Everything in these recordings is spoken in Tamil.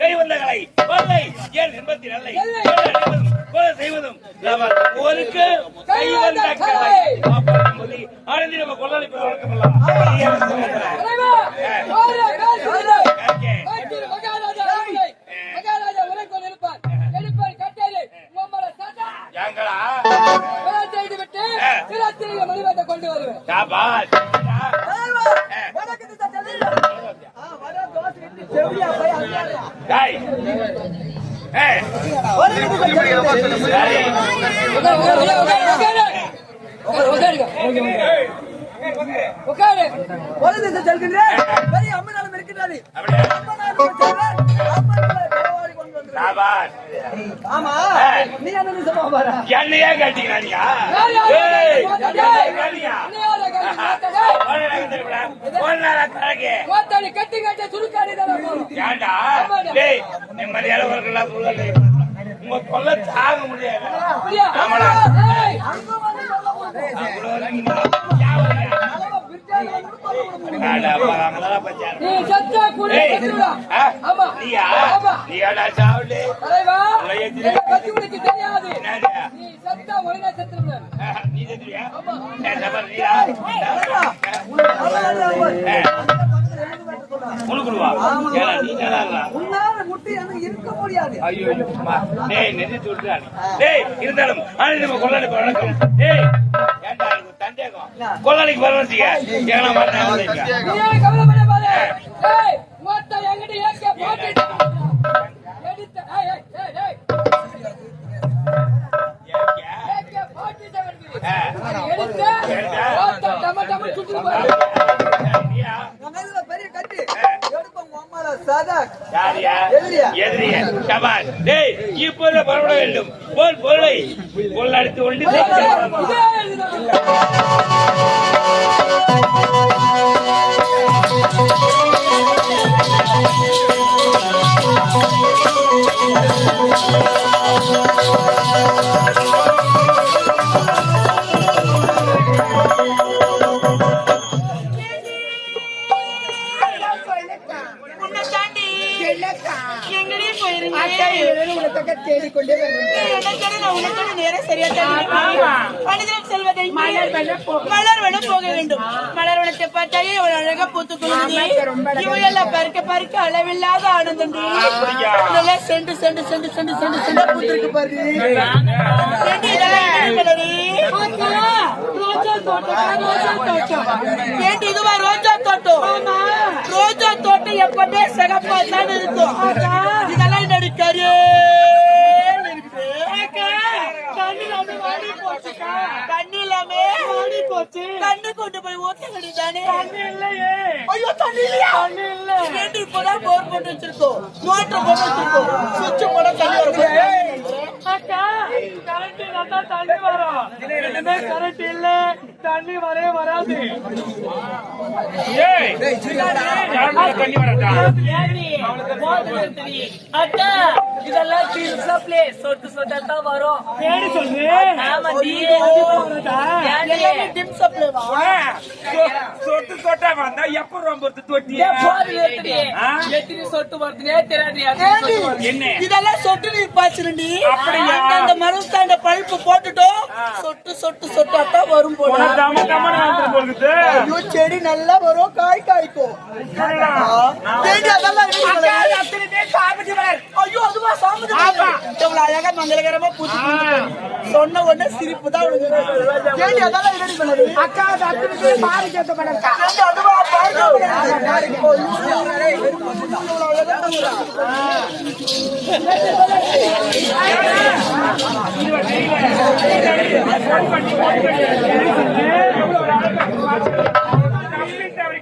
கை வந்தகளை ஏன் என்பத்தி நல்லை செய்வதும் ஒருக்கு கை வந்த ஆனந்தி நம்ம கொள்ளாளி வழக்கம் கொண்டு வருவேன். ஆமா நீ என்ன சொல்ல போற? என்னையே கேட்டீங்க நிம்மதியான உங்க கொல்ல தாங்க முடியாது. இருந்தாலும் கொள்ளாளிக்கு வரணும் பெரிய கட்டி இப்போது பரவ வேண்டும் போல் பொருளை கொள்ளடித்து கொண்டு தேடிக்கொண்டே செல்வதை மலர்வனம் போக வேண்டும். மலர்வனத்தை பார்த்தாலே அவள் அழகா பூத்துக்கொள்ளும். இவையெல்லாம் பறிக்க பறிக்க அளவில்லாத ஆனந்தம். சென்று சென்று சென்று சென்று சென்று சென்று பூத்திருக்கு பாரு. இதுவா ரோஜா தோட்டம்? ரோஜா தோட்டம் எப்பவுமே சிறப்பா தான் இருக்கும். இதெல்லாம் நடிக்காரு கண்ணு கொண்டு போய் ஓட்ட வேண்டியதானே? ஐயோ தண்ணி இல்லையா? இப்பதான் போர் போட்டு வச்சிருக்கோம், மோட்டர் போட்டு வச்சிருக்கோம், சுவிட்ச் போட தண்ணி தண்ணி வரும். கரெக்ட் இல்ல, தண்ணி வரவே வராது. தண்ணி வரா அக்கா இதெல்லாம் தில்சா பிளே சொட்டு சொட்டத்தான் வரும். பேரு சொல்லு. ஆமாண்டி. எல்லாமே தில்சா பிளேவா? சொட்டு சொட்டா வந்தா எப்ப ரொம்ப தொட்டி எத்தனை சொட்டு வருதுனே தெரியாது. என்ன இதெல்லாம் சொட்டு நீர் பாய்ச்சலுண்டி. அப்படியா? அந்த மரத்தாண்ட பழுப்பு போட்டுட்டோம் சொட்டு சொட்டு சொட்டாத்தான் வரும் போல. ஐயோ, செடி நல்லா வரும், காய் காய்க்கும். தேடி அதெல்லாம் ready பண்ணு. ஐயோ அதுவா சாமி எவ்வளவு அழகா மங்களகரமா பூத்து சொன்ன உடனே சிரிப்பு தான் தேடி அதெல்லாம் ready பண்ணு. அக்கா அத்தனை பாரு கேட்ட படக்கா தேடி அதுவா பாருங்க.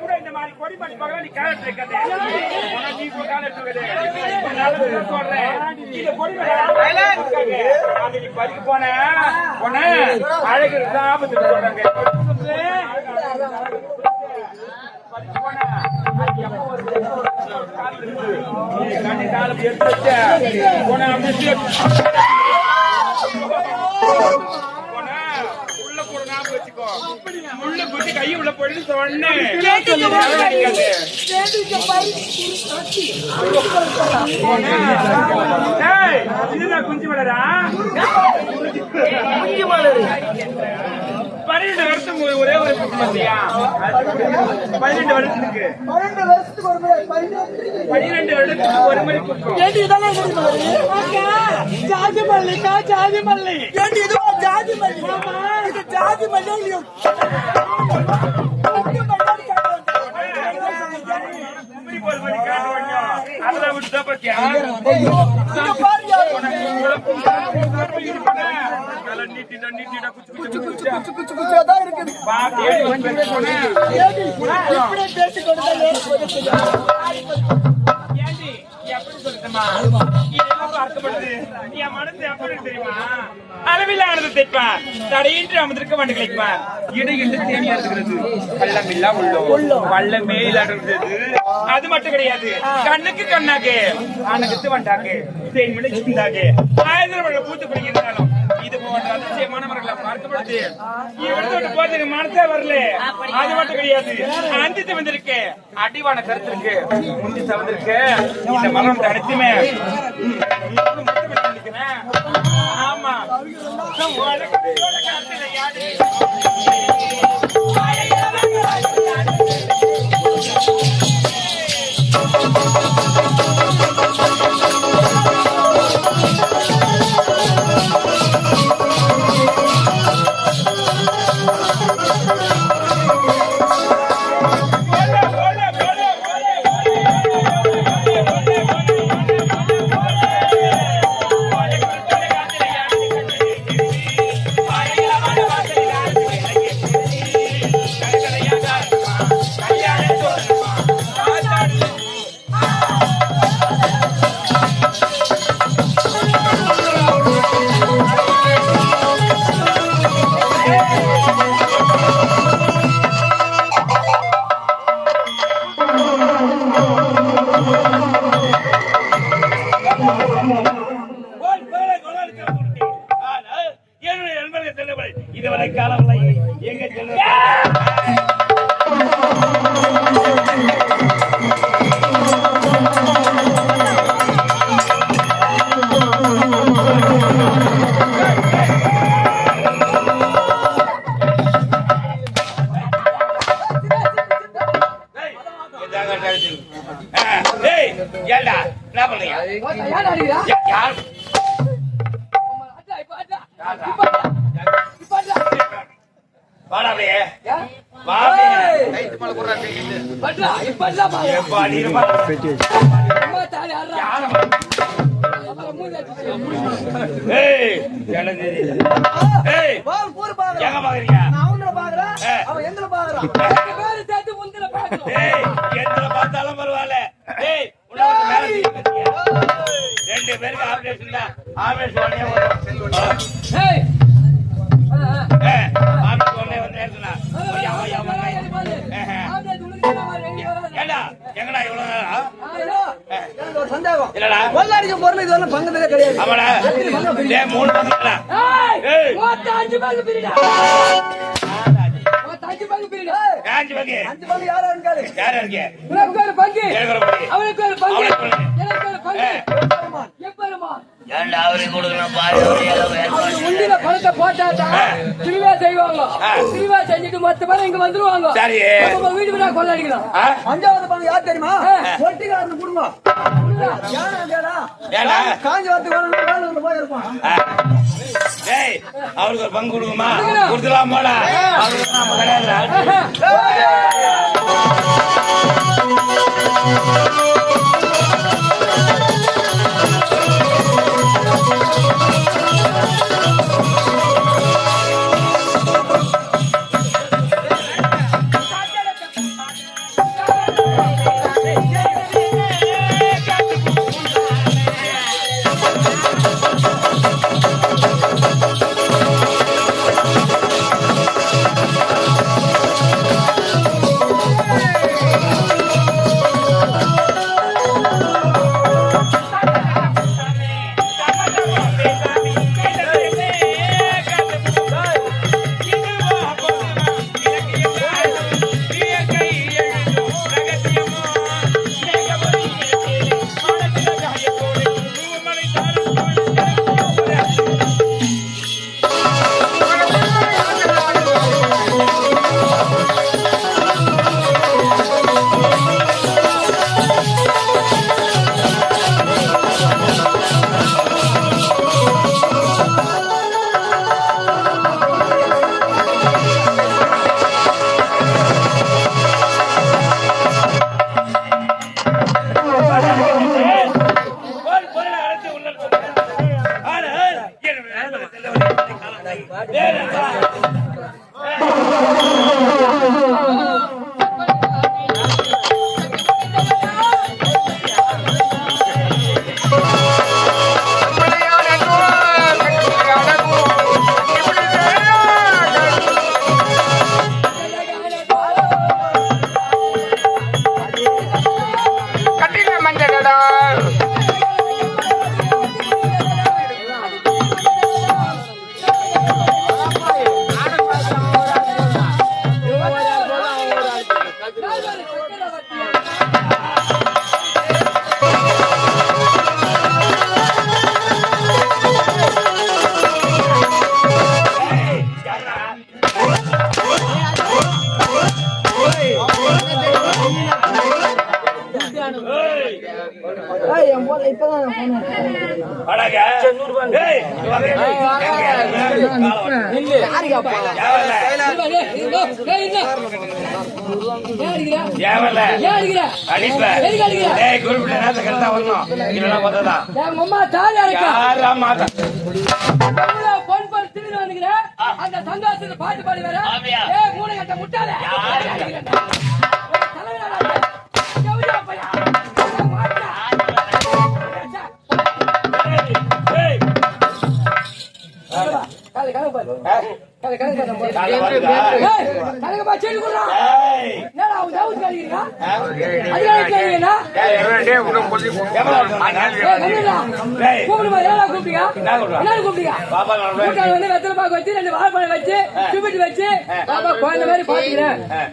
கூட இந்த மாதிரி கொடி பண்ணி பார்க்கலாம். நீ கால பறிக்க போன அழகு ஆபத்து சொல்றாங்க. உள்ள போட ஞாபகம் வச்சுக்கோ. முள்ள குத்தி கை உள்ள போயிட்டு சொன்ன இதுதான் குஞ்சு மலரா? 12 வருஷம் ஒரே ஒரு குடும்பத்தியா? 12 வருஷத்துக்கு 12 வருஷத்துக்கு ஒரு முறை 12 வருடத்துக்கு ஒரு முறை கொடுக்கும். ஏண்டி இதெல்லாம் ready பண்ணு. அக்கா, ஜாதி மல்லிக்கா, ஜாதி மல்லி. ஏண்டி இதுவா ஜாதி மல்லி? இது ஜாதி மல்லி இல்லையோ? கும்பரி போல் மணி காட்டு வந்தோம். அதெல்லாம் விட்டு பத்தியா? இங்க பாரு நீட்டிடா குச்சி குச்சி குச்சி குச்சி குச்சி குச்சியா தான் இருக்குது. இப்படியே பேசி கொடுத்தா ஏன் ஏண்டி எப்படி சொல்லுமா? இதெல்லாம் பார்க்கப்படுது. என் மனசு எப்படி தெரியுமா? அளவில் ஆனது தைப்பா தடையின்றி அமர்ந்திருக்க மாட்டேன் கிடைப்பா. இடையிட்டு தேனியா இருக்கிறது. பள்ளம் இல்லா உள்ளோ பள்ளமே இல்லாடுறது. அது மட்டும் கிடையாது. கண்ணுக்கு கண்ணாக்கு ஆனகத்து வண்டாக்கு தேன் விட சிந்தாக்கு 1000 மழை பூத்து பிடிக்கிறாலும் இது போன்ற அதிசயமானவர்களை பார்க்கப்படுது. இவர்கிட்ட போறதுக்கு மனசே வரல. அது மட்டும் கிடையாது. அந்தித்து வந்திருக்கு. அடிவான கருத்து இருக்கு. முந்தி சவந்திருக்கு. இந்த மரம் தனித்துமே ஆமா இதுவரை காலம் எங்க செல்வ ஏண்டா என்ன பண்றீங்க? வாடா அப்படியே எங்க பாக்குறீங்க? எந்த பார்த்தாலும் பரவாயில்ல. ரெண்டு பேருக்கு ஆபரேஷன் தான். ஆபரேஷன் எங்கடா இவ்வளவு சந்தேகம் என்னடா கொள்ளடிக்கும் பொருள் இது ஒன்றும் பங்குதலே கிடையாது. ஆமாடா டேய் 3 பங்குடா ஏய் மொத்தம் 5 பங்கு பிரிடா. மொத்தம் 5 பங்கு பிரிடா. 5 பங்கு 5 பங்கு யாரா இருக்காது. யார் இருக்கீங்க உனக்கு ஒரு பங்கு, எனக்கு ஒரு பங்கு அவனுக்கு ஒரு பங்கு, அவனுக்கு ஒரு பங்கு. எனக்கு ஒரு பங்கு. எப்பெருமான் ஏன்டா அவருக்கு கொடுக்கணும் பாரு அவங்க முந்தின பணத்தை போட்டாதான் திருவிழா செய்வாங்க. திருவிழா செஞ்சுட்டு மொத்த பேரும் இங்க வந்துருவாங்க. சரி நம்ம வீட்டு வீடா கொள்ளடிக்கலாம். 5வது பங்கு யார் தெரியுமா? ஒட்டிக்காரன் குடும்பம். யாரா கேடா? ஏடா காஞ்சி வார்த்தை வேலை வந்து போயிருப்பான். டேய் அவருக்கு ஒரு பங்கு கொடுக்குமா கொடுத்துலாம் போடா அவருக்கு நாம கிடையாதுடா அந்த சந்தோஷத்துல பாட்டு பாடி வர மூணு கட்ட முட்டாள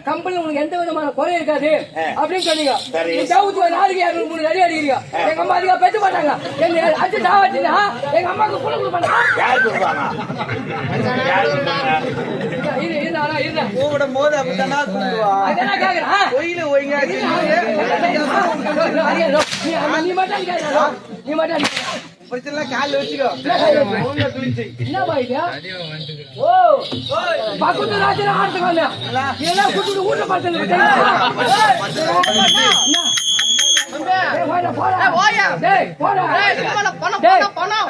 கம்பெனி உங்களுக்கு எந்த விதமான குறை இருக்காது அப்படின்னு சொன்னீங்க. நாளைக்கு 200-3 அடி அடிக்கிறீங்க. எங்க அம்மா அதிகா பேச மாட்டாங்க. அச்சு சாவச்சுன்னா எங்க அம்மாவுக்கு கூட கொடுக்க கூப்பிடும் போது அப்படித்தானா கூப்பிடுவா. கோயில ஒழுங்கா நீ மட்டும் பிரச்சனை கால வச்சுக்கோ. என்ன பாய்க்கு ஓ பக்கத்து ராஜா ஆடுறாங்க இதெல்லாம் கூட்டிட்டு ஊர்ல பார்த்தது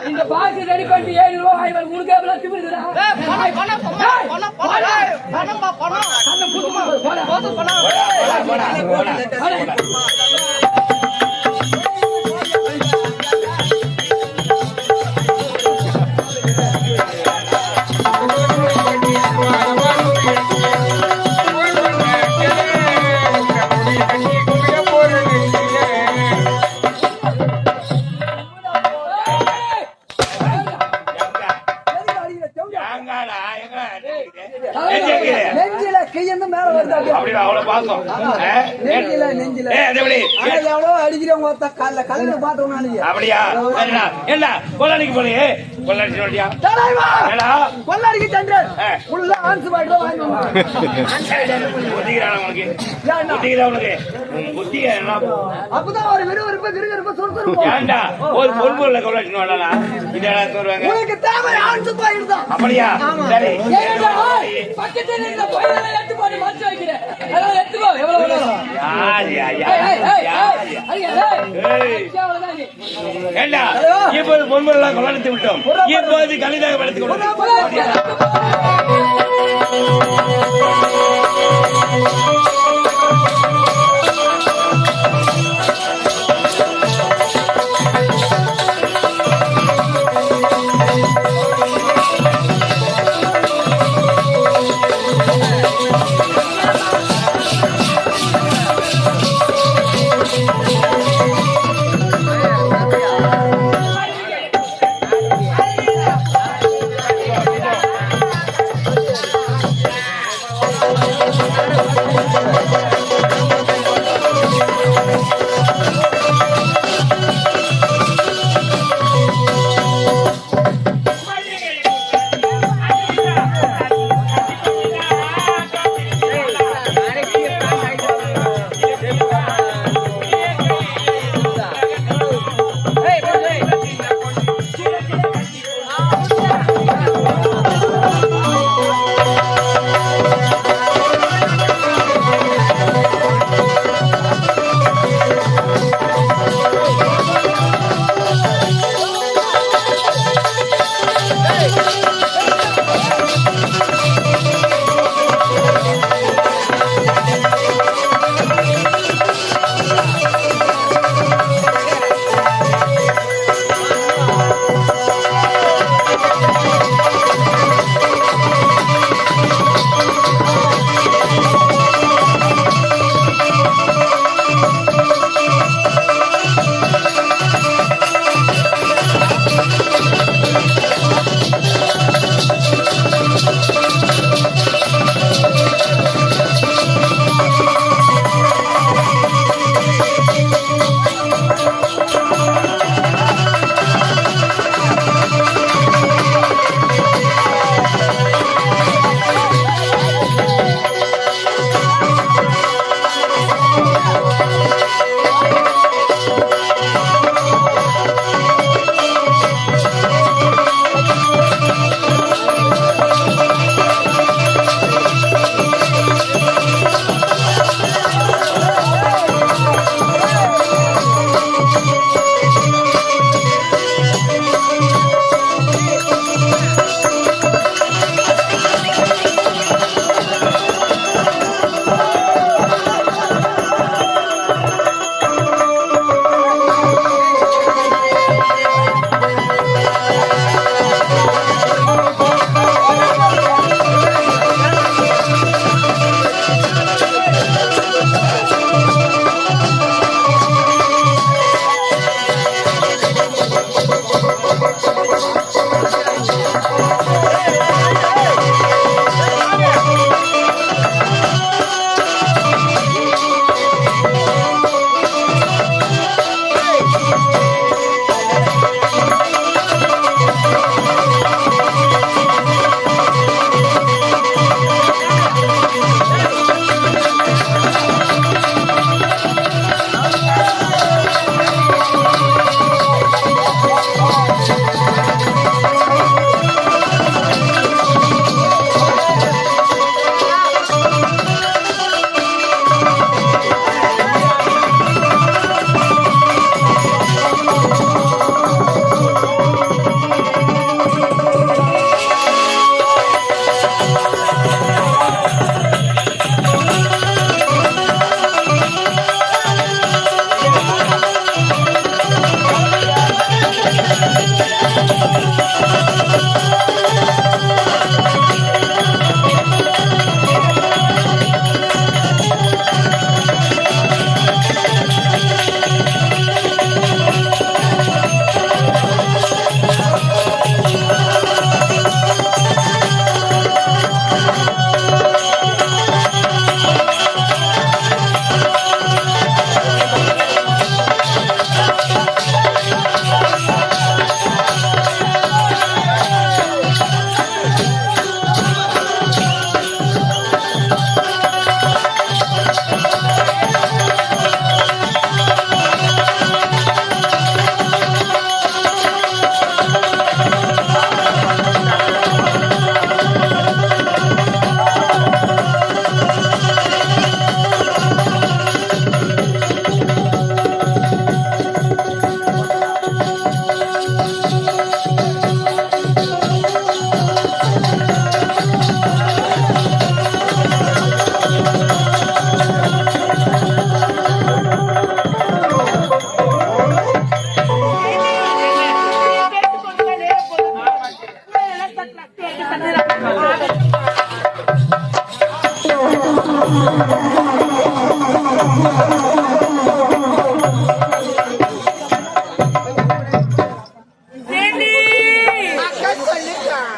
இந்த பாக்கு ரெடி பண்ணி 7 ரூபாய் உனக்கு எவ்வளவு திமிருக்குடா இருந்து மேல வருது அப்படியே. அப்படியா அவ்வளவு பாசம் நெஞ்சில நெஞ்சில எப்படி எவ்வளவு அடிக்கிறவங்க ஒருத்த கால கலைஞர் பார்த்தோம் நாளைக்கு. அப்படியா என்ன கொள்ளடிக்கு போலியே கொள்ளடிச்சு சொல்லியா தலைவா ஏடா கொள்ளடிக்கு சந்திரன் உள்ள ஆன்சு பாட்டு வாங்கி புத்திக்கிறான் உனக்கு புத்திக்கிறா உனக்கு புத்தி என்ன அப்பதான் ஒரு விறுவிறுப்பு கிருகிருப்பு சுறுசுறுப்பு. ஏன்டா ஒரு பொருள் கொள்ளடிச்சு வரலா இந்த வருவாங்க உனக்கு தேவை ஆன்சு பாயிட்டு தான். அப்படியா சரி பக்கத்துல இருந்த போயில எடுத்து போட்டு மறைச்சு வைக்கிறேன் அதெல்லாம் எடுத்துக்கோ எவ்வளவு வேணும் யார் ஏண்டா இப்போது பொன்முறையெல்லாம் கொள்ளடித்து விட்டோம் இப்போது கலிதாக வளர்த்து கொண்டு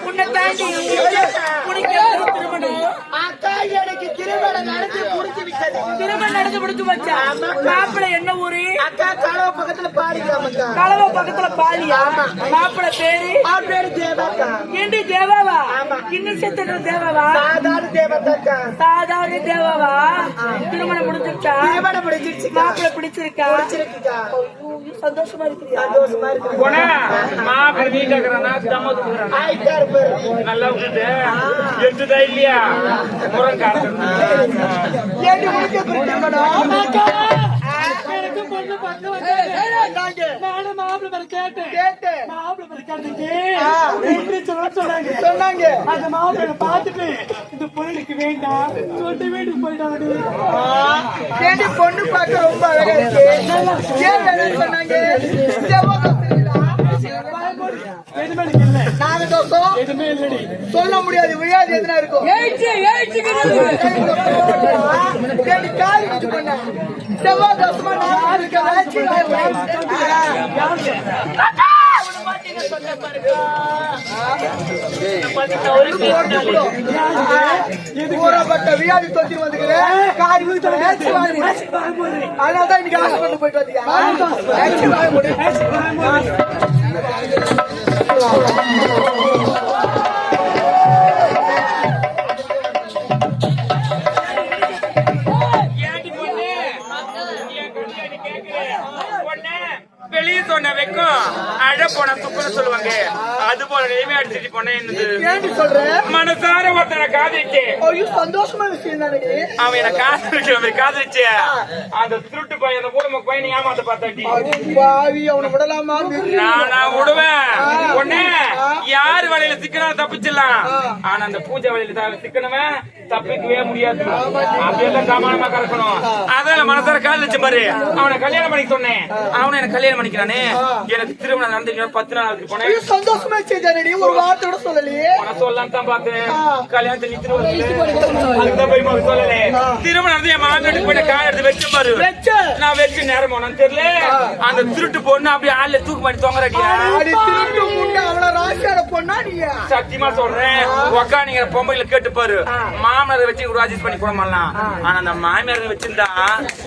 உன்னை தாண்டி அக்கா எனக்கு திருமணம் நடந்து முடிச்சு விட்டது. திருமணம் நடந்து முடிச்சு வச்சா மாப்பிள்ளை என்ன ஊரு? அக்கா கலவை பக்கத்துல பாடிக்கிறாமக்கா. கலவை பக்கத்துல பாலியா? மாப்பிள்ளை பேரு? பேரு தேவாக்கா. ஏண்டி தேவாவா? இன்னும் செத்துக்கிற தேவாவா? சாதாரண தேவதாக்கா. சாதாரண தேவாவா? திருமணம் முடிஞ்சிருச்சா? திருமணம் முடிஞ்சிருச்சு. மாப்பிள்ளை பிடிச்சிருக்கா? பிடிச்சிருக்குக்கா. சந்தோஷமா இருக்கிறியா? சந்தோஷமா இருக்கு. போனா மாப்பிள்ளை நீ கேக்குறானா தம்மதுக்குறானா ஆயிட்டாரு பாரு. நல்லா விட்டுட்டு எடுத்துதா இல்லையா முரங்காரன் ஏண்டி முடிக்க பிடிச்சிருக்கணும்? எனக்கு பொண்ணு பார்க்க நானும் மாப்பிள்ளை பேர் கேட்டேன். மாப்பிள்ளை பேர் கேட்டுக்கு எப்படி சொன்னாங்க. அந்த மாப்பிள்ளை பார்த்துட்டு இந்த பொண்ணுக்கு வேண்டாம் சொந்த வீட்டுக்கு போயிட்டாங்க. ஏண்டி பொண்ணு பார்க்க ரொம்ப அழகா இருக்கு. ஏன் வேணும்னு சொன்னாங்க? நாங்க தோசம் எதுவுமே இல்லடி. சொல்ல முடியாது. விழாது எதுனா இருக்கும். ஏண்டி காலி வச்சு பண்ண செவ்வாய் தோசமா நான் அழைச்சி ஊறப்பட்ட வியாதி தொத்தி வந்துக்கிறேன். காரி அதனாலதான் இன்னைக்கு ஹாஸ்பிட்டல் போயிட்டு வந்தீங்க. வெளியே சொன்ன வைக்கும் அழ போன துப்புன்னு சொல்லுவாங்க. அது போல நேமே அடிச்சுட்டு போன ஏண்டி சொல்ற? மனசார ஒருத்தனை காதலிச்சு ஐயோ சந்தோஷமா விஷயம் தானே. அவன் என்ன காதலிச்சு அந்த திருட்டு பையன் அந்த ஊடம பையனை ஏமாத்த பார்த்தாட்டி பாவி அவனை விடலாமா? நானா விடுவேன். ஒண்ணு யாரு வலையில சிக்கனா தப்பிச்சிடலாம். ஆனா அந்த பூஜை வலையில சிக்கனவன் தப்பிக்கவே முடியாது. அப்படியெல்லாம் சமானமா கலக்கணும். அதான் மனசார காதலிச்சு பாரு. அவனை கல்யாணம் பண்ணிக்க சொன்னேன். அவனை எனக்கு கல்யாணம் பண்ணிக்கிறானே. எனக்கு திருமணம் நடந்து 10 நாள் ஆகுது போனேன். சந்தோஷமா செஞ்சானடி. ஒரு வார்த்தையோட சொல்லலையே. சொல்லலாம் தான் பார்த்தேன். கல்யாணத்தை அதுதான் போய் சொல்லலே. திருமணம் நடந்து என் மாமியாருக்கு போயிட்டு காய எடுத்து வச்சு பாரு. நான் வச்சு நேரம் போனேன்னு தெரியல. அந்த திருட்டு பொண்ணு அப்படியே ஆள்ல தூக்கு பண்ணி தொங்கறாடியா. திருட்டு முண்டை அவளை ராசியார பொண்ணா நீயா? சத்தியமா சொல்றேன். உக்காணிங்கிற பொம்பையில கேட்டு பாரு. மாமனாரை வச்சு ஒரு அட்ஜஸ்ட் பண்ணி போடலாம். ஆனா அந்த மாமியாரை வச்சிருந்தா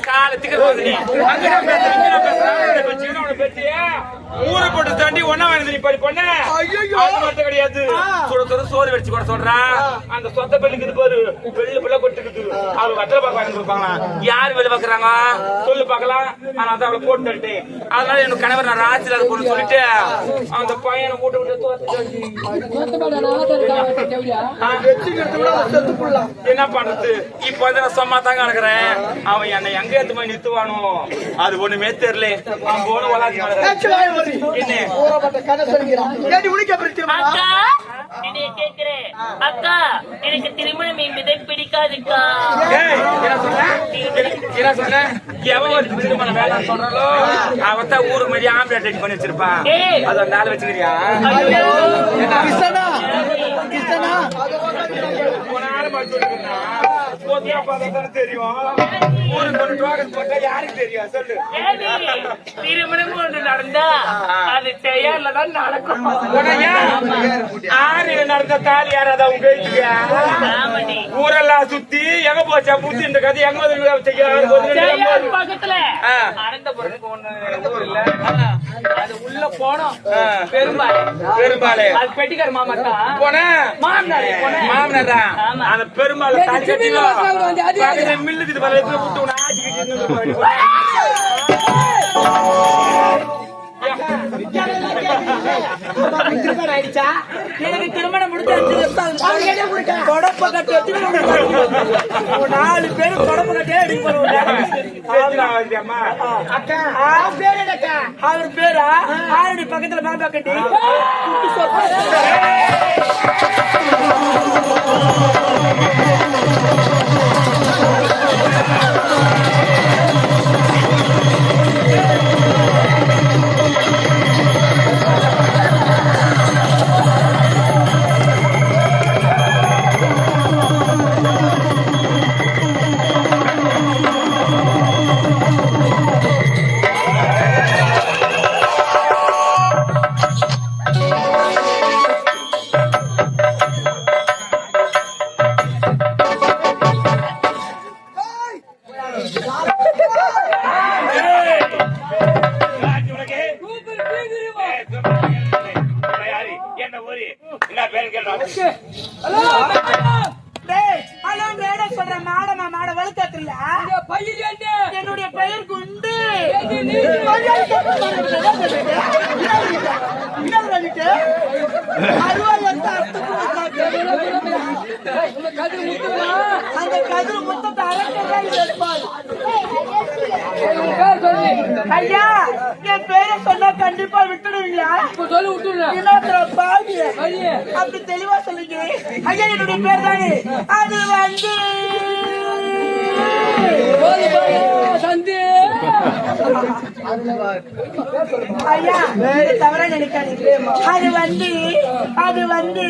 காலத்துக்கு வந்து நீ ஊரை போட்டு தாண்டி ஒன்னா வந்து நீ படி பொண்ண மட்டும் கிடையாது. சுட சுட சோறு வச்சு கூட சொல்றான். அந்த சொத்த பெண்ணுக்கு இது பாரு வெள்ளு பிள்ளை கொட்டுக்குது. அவள் வட்டல பாக்க வாங்கி கொடுப்பாங்க. யாரு வெளில பாக்குறாங்க சொல்லு பாக்கலாம். ஆனா அதை அவளை போட்டு தட்டு. அதனால எனக்கு கணவர் நான் ராசியில இருக்கணும்னு சொல்லிட்டு அந்த பையனை மூட்டை விட்டு என்ன பண்றது? இப்ப வந்து நான் சும்மா தாங்க நடக்கிறேன். அவன் என்னை எங்க எடுத்து போய் நிறுத்துவானோ அது ஒண்ணுமே தெரியல. அவன் போன வளாதி என்ன கதை சொல்லிக்கிறான். ஏண்டி உனக்கு எப்படி தெரியுமா? அக்கா எனக்கு திருமணம் என்பதை பிடிக்காதுக்கா. என்ன சொன்ன? எவன் ஒரு திருமணம் வேலை சொல்றாலோ அவன் ஊருக்கு மாதிரி ஆம்பளை ரெடி பண்ணி வச்சிருப்பான். அத நாளை வச்சுக்கிறியா? கிருஷ்ணா கிருஷ்ணா தெரியும். யாருக்கு தெரியும் சொல்லு. திருமணம் ஒன்று நடந்தா அது செயல்லதான் நடக்கும். ஆறு நடந்த தாலி யாராவது அவங்க ஊரெல்லாம் சுத்தி எங்க போச்சா புத்தி இந்த கதை எங்க பக்கத்துல அனந்தபுரத்துக்கு ஒண்ணு ஊர் இல்ல. அது உள்ள போனோம். பெரும்பாலே அது பெட்டிக்கார மாமா தான் போன மாமனாரா அந்த பெரும்பாலும் மில்லுக்கு விட்டு எனக்கு திருமணம் முடிச்சு 5 வருஷம் கொடப்ப கட்டி வச்சு 4 பேரும் கொடப்ப கட்டியே எடுக்க அவர் பேரா ஆரடி பக்கத்துல பாபா கட்டி கேட்கல பையன் என்ன என்னுடைய பெயர் குண்டு அந்த கதிர் முத்தத்தை அரசாங்க ஐயா என் பேரை சொன்னா கண்டிப்பா விட்டுடுவீங்களா சொல்லி விட்டுறேன் இன்னொருத்தர பாவி அப்படி தெளிவா சொல்லுங்க ஐயா என்னுடைய பேர் தானே அது வந்து சந்தி ஐயா தவறா நினைக்காதீங்க அது வந்து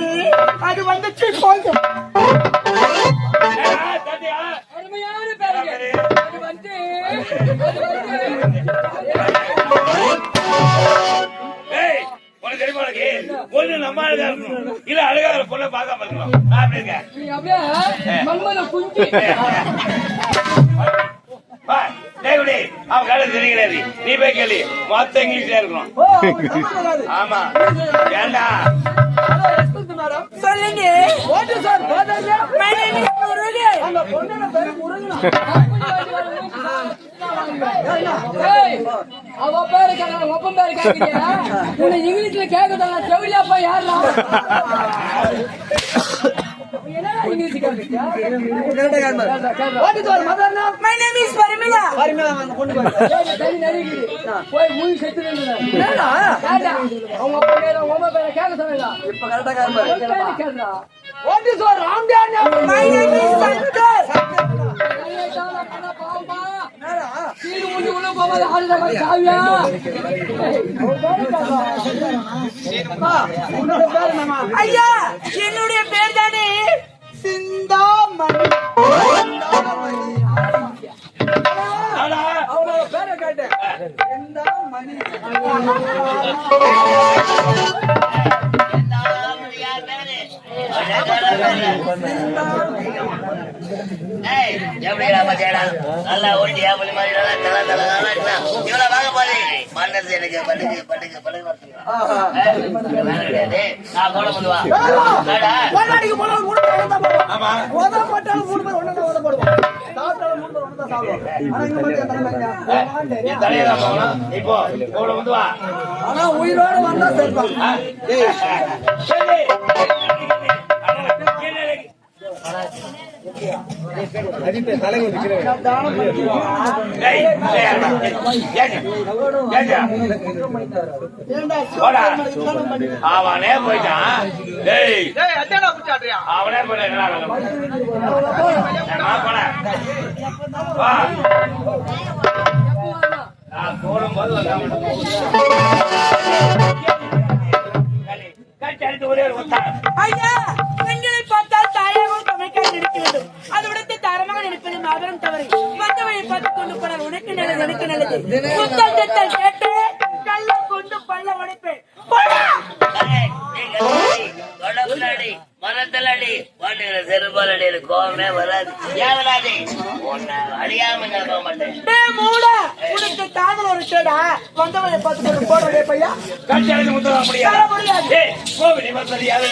போங்க அருமையான பேருங்க அது வந்து ஏய், உனக்கு தெரியுமா உனக்கு? பொண்ணு நம்ம அழகா இருக்கணும். இல்ல அழகா இருக்கிற பொண்ணை பார்க்காம இருக்கணும். நான் அப்படி இருக்கேன். நீ அப்படியே மன்மத குஞ்சு வா, டேய் குடி, அவன் காலை தெரியாது. நீ போய் கேளு. மொத்த இங்கிலீஷ்ல இருக்கணும். ஆமா. ஏண்டா? சொல்லுங்க My name is முருகன். அவ பேரு கேட்கறான் ஒப்பம் பேரு கேட்கிறியா உன்னை இங்கிலீஷ்ல கேட்கறதா செவிலியாப்பா யாரா என்னடா இங்கிலீஷ் கேட்கிறியா My name is பரிமளா. தனி நடிக்குது போய் மூவி செத்து அவங்க அப்பா பேர உமா பேர கேட்க சொன்னா இப்ப கரெக்டா கேட்கறா My name is சங்கர். ஐயா என்னுடைய பேர் தானே சிந்தாமணி. அவனோட பேரை கேட்டேன் சிந்தாமணி. நல்லா ஓட்டியா புலி மாதிரி தலை தலை இவ்வளவு வாங்க போது மன்னது எனக்கு படுகு படுகு படுகு நான் போட பண்ணுவா பொன்னாடிக்கு போனா மூணு பேர் ஒண்ணா போடுவோம். உத போட்டாலும் மூணு பேர் ஒண்ணா உத போடுவோம். சாப்பிட்டாலும் மூணு பேர் ஒண்ணா சாப்பிடுவோம். ஆனா இங்க மட்டும் தலைமைங்க. நீ தலையில போகணும். இப்போ கூட வந்து வா. ஆனா உயிரோட வந்தா சேர்ப்பான். சரி. ஏய், அவனே போயிட்டான். அவனே போயிட்டான். போடும்போது ஒரே ஒரு ஐயா பெண்களை பார்த்தால் தாயாகவும் தமிழ்காக நினைக்க வேண்டும். அதை விடுத்து தாரமாக நினைப்பது மாபெரும் தவறு. மற்றவரை பார்த்துக் கொண்டு போனால் உனக்கு நல்லது எனக்கு நல்லது. புத்தல் திட்டல் கேட்டு கல்ல கொண்டு பல்ல உடைப்பேன். மரத்தலடி பாட்டுகிற செருப்பாலடி கோவமே வராது ஏவலாதி உன்னை அழியாம போக மாட்டேன். உனக்கு காதல் ஒரு சேடா வந்தவரை பார்த்து கொண்டு போடுறதே பையா கட்சி முத்தம் முடியாது. கோவில் மரியாதை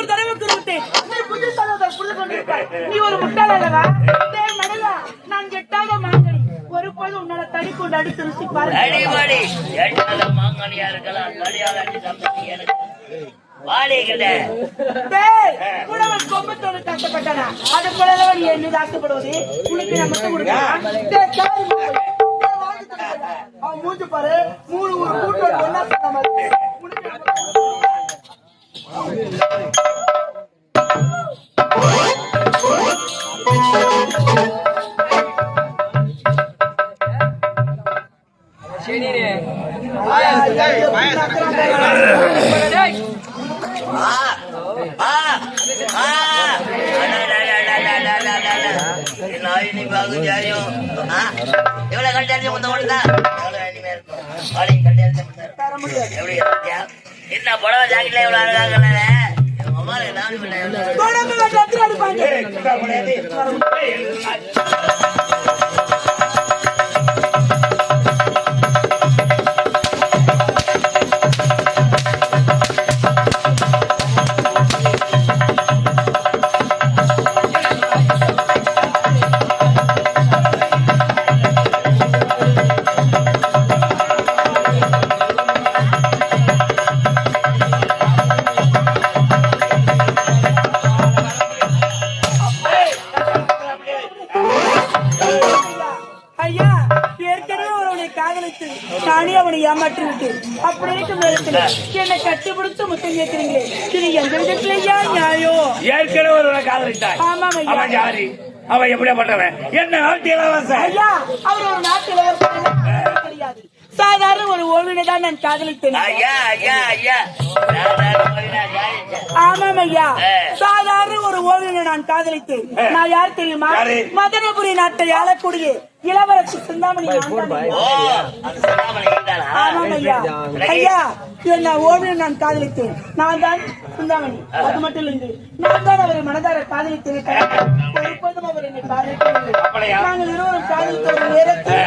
ஒரு தடவை குறிப்பிட்டேன். நீ புத்திசாலியாக புரிந்து கொண்டிருப்பாய். நீ ஒரு முட்டாள் அல்லவா? டேய் மடையா, நான் கெட்டாத மாங்கனி. ஒருபோது உன்னால தடி கொண்டு அடித்து ருசி பாரு. அடிவாடி எட்டாத மாங்கனியா இருக்கலாம். தடியால அடி சாப்பிட்டு எனக்கு வாடி கிட்ட. டேய், உனவன் கோபத்தோடு கஷ்டப்பட்டானா? அது போலவே நீ என்ன ஆசைப்படுவது? உனக்கு நான் மட்டும் கொடுக்கிறேன். டேய் காரி மூக்கு. டேய் வாங்கி தரடா. அவன் மூஞ்சி பாரு. மூணு ஒரு கூட்டோட ஒண்ணா சேர்ந்த மாதிரி. உனக்கு நான் மட்டும் சரிடே எவ்வளவு கட்டாச்சு முத்த மட்டும்தான் என்ன புடவை ஜாக்கெட்ல எவ்வளவு அழகாக உடம்பு வெட்டி அடிப்பாங்க. ஐயா, ஏற்கனவே அவனை காதலித்து நானே அவனை ஏமாற்றி விட்டேன். அப்படி இருக்கும் நேரத்தில் என்னை கட்டிப்பிடித்து முத்தம் கேட்கிறீங்களே, இது எந்த விதத்திலேயா நியாயம்? ஏற்கனவே ஒரு காதலித்தாய். ஆமாம் ஐயா. அவன் யாரு? அவன் எப்படிப்பட்டவன்? என்ன நாட்டு இளவரசன்? ஐயா, அவர் ஒரு நாட்டு இளவரசர் கிடையாது. சாதாரண ஒரு ஓவியனை தான் நான் காதலித்தேன். ஆமாம் ஐயா, சாதாரண ஒரு ஓவியனை நான் காதலித்தேன். நான் யார் தெரியுமா? மதனபுரி நாட்டை ஆளக்கூடிய இளவரசி சிந்தாமணி. ஆமாம் ஐயா. ஐயா, என்ன ஓவியன் நான் காதலித்தேன். நான் தான் சிந்தாமணி. அது மட்டும் இல்லை, நான் தான் அவரை மனதார காதலித்தேன். ஒருபோதும் அவர் என்னை காதலிக்கவில்லை. நாங்கள் இருவரும் காதலித்த ஒரு நேரத்தில்